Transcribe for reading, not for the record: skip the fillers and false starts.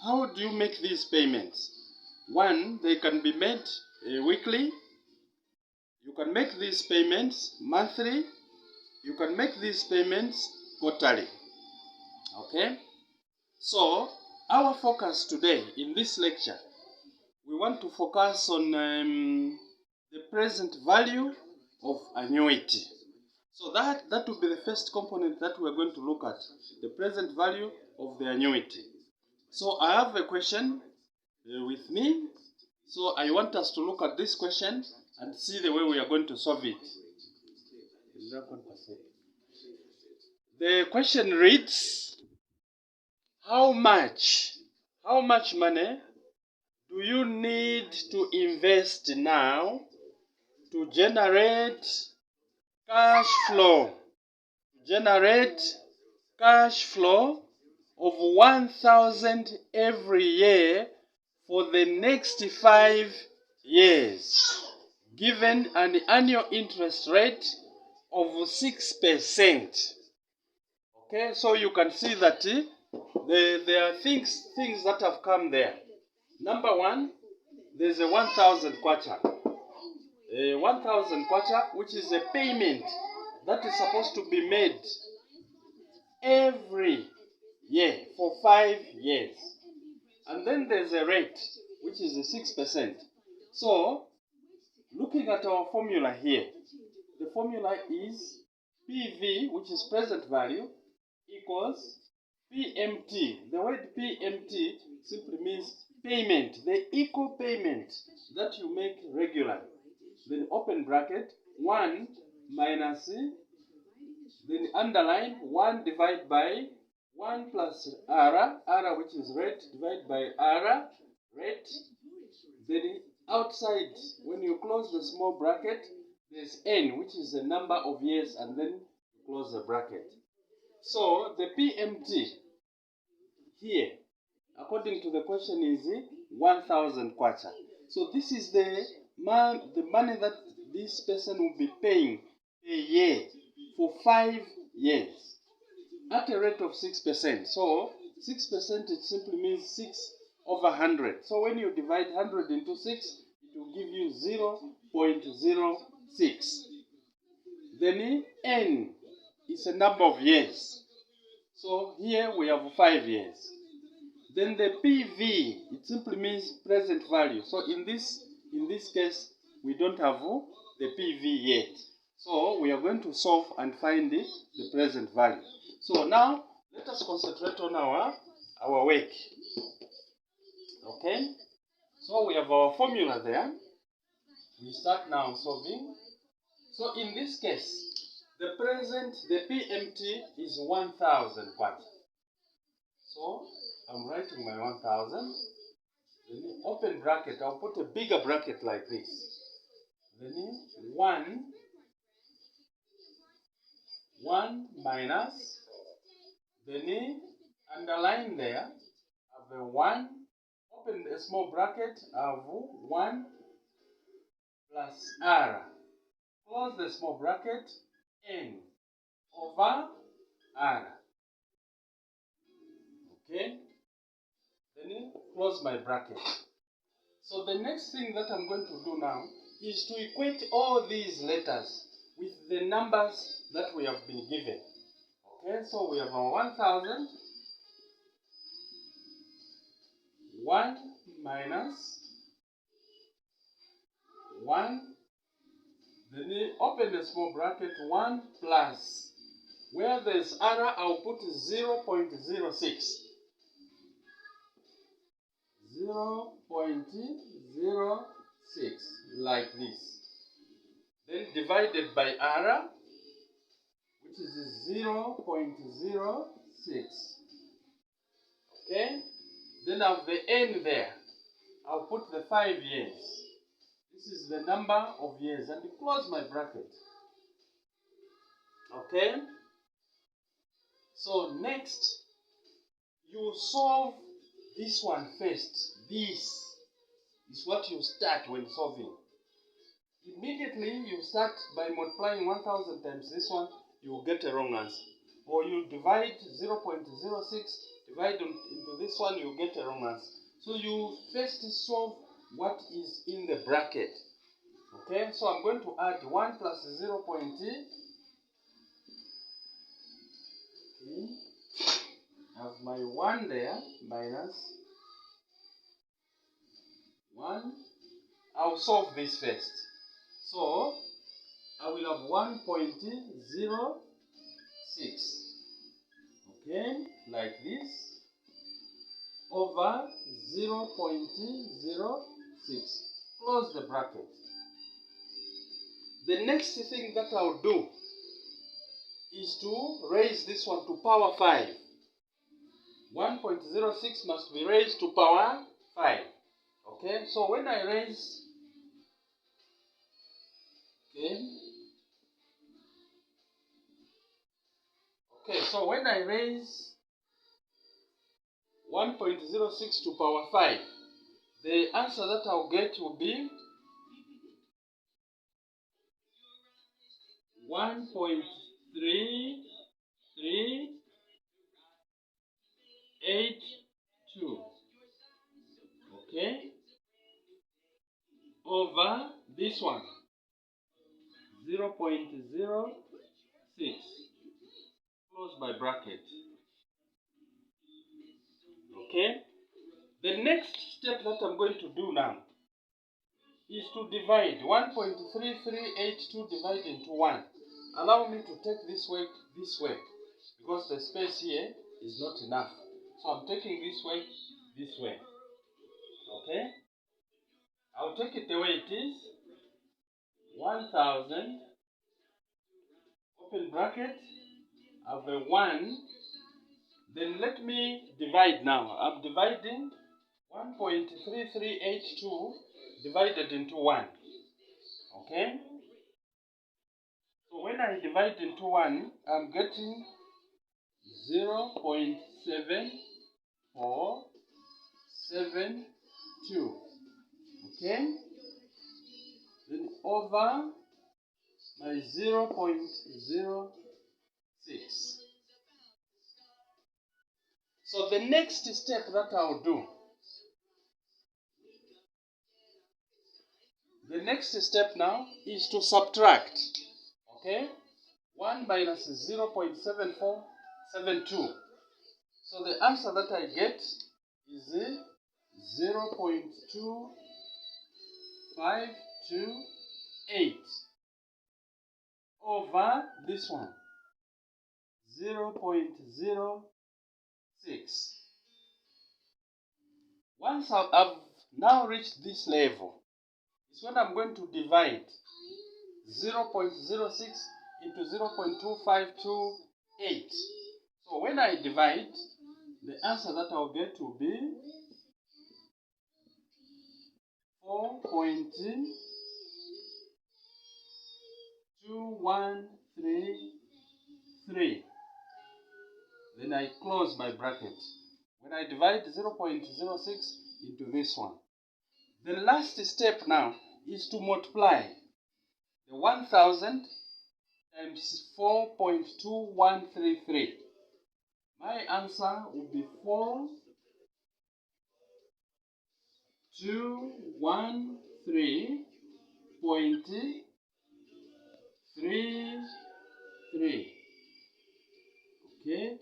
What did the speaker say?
how do you make these payments? One, they can be made weekly. You can make these payments monthly. You can make these payments quarterly. Okay? So, our focus today in this lecture, we want to focus on the present value of annuity. So that will be the first component that we're going to look at, the present value of the annuity. So I have a question with me. So I want us to look at this question and see the way we are going to solve it. The question reads, how much money do you need to invest now to generate cash flow? Of 1,000 every year for the next 5 years, given an annual interest rate of 6%. Okay, so you can see that there are things that have come there. Number one, there's a 1,000 kwacha. 1,000 kwacha, which is a payment that is supposed to be made every year for 5 years. And then there's a rate, which is 6%. So, looking at our formula here, the formula is PV, which is present value, equals PMT. The word PMT simply means payment, the equal payment that you make regularly. Then open bracket, 1 minus, then underline 1 divided by 1 plus R, which is rate, divided by R, rate. Then outside, when you close the small bracket, there's N, which is the number of years, and then you close the bracket. So the PMT here, according to the question, is 1,000 kwacha. So this is the money that this person will be paying a year for 5 years at a rate of 6%. So 6%, it simply means 6 over 100. So when you divide 100 into 6, it will give you 0.06. Then N is a number of years. So here we have 5 years. Then the PV, it simply means present value. So in this case, we don't have the PV yet. So we are going to solve and find the present value. So now, let us concentrate on our work. Okay? So we have our formula there. We start now solving. So in this case, the PMT is 1,000 kwacha. So I'm writing my 1,000. Then open bracket, I'll put a bigger bracket like this. Then 1 minus, then underline there, have a 1, open a small bracket, have 1 plus R. Close the small bracket, N over R. Okay? Then close my bracket. So the next thing that I'm going to do now is to equate all these letters with the numbers that we have been given. Okay, so we have our 1,000, 1 minus 1, then you open the small bracket, 1 plus, where there's R, I'll put 0.06. 0.06, like this. Then divided by R, which is 0.06. Okay? Then I have the N there. I'll put the 5 years. This is the number of years. And close my bracket. Okay? So next, you solve this one first. This is what you start when solving. Immediately, you start by multiplying 1,000 times this one, you will get a wrong answer. Or you divide 0.06 divide into this one, you get a wrong answer. So you first solve what is in the bracket. Okay, so I'm going to add 1 plus 0. Okay, I have my 1 there, minus 1. I'll solve this first. So I will have 1.06. Okay, like this, over 0.06. Close the bracket. The next thing that I'll do is to raise this one to power 5. 1.06 must be raised to power 5. Okay, so when I raise, so when I raise 1.06 to power 5, the answer that I'll get will be 1.3382. Okay, over this one, 0.06. Close my bracket. Okay, the next step that I'm going to do now is to divide 1.3382 divided into 1. Allow me to take this way, because the space here is not enough. So I'm taking this way. Okay, I'll take it the way it is. 1000, open bracket, have a 1. Then let me divide now. I'm dividing 1.3382 divided into 1. Okay? So when I divide into 1, I'm getting 0.7472. Okay? Then over my 0.06. So the next step that I'll do, the next step now is to subtract. Okay? 1 minus 0.7472. So the answer that I get is 0.2528 over this one, 0.06. Once I've now reached this level, it's when I'm going to divide 0.06 into 0.2528. So when I divide, the answer that I'll get will be 4.2133. Then I close my bracket. When I divide 0.06 into this one, the last step now is to multiply the 1000 times 4.2133. My answer will be 4213.33. Okay.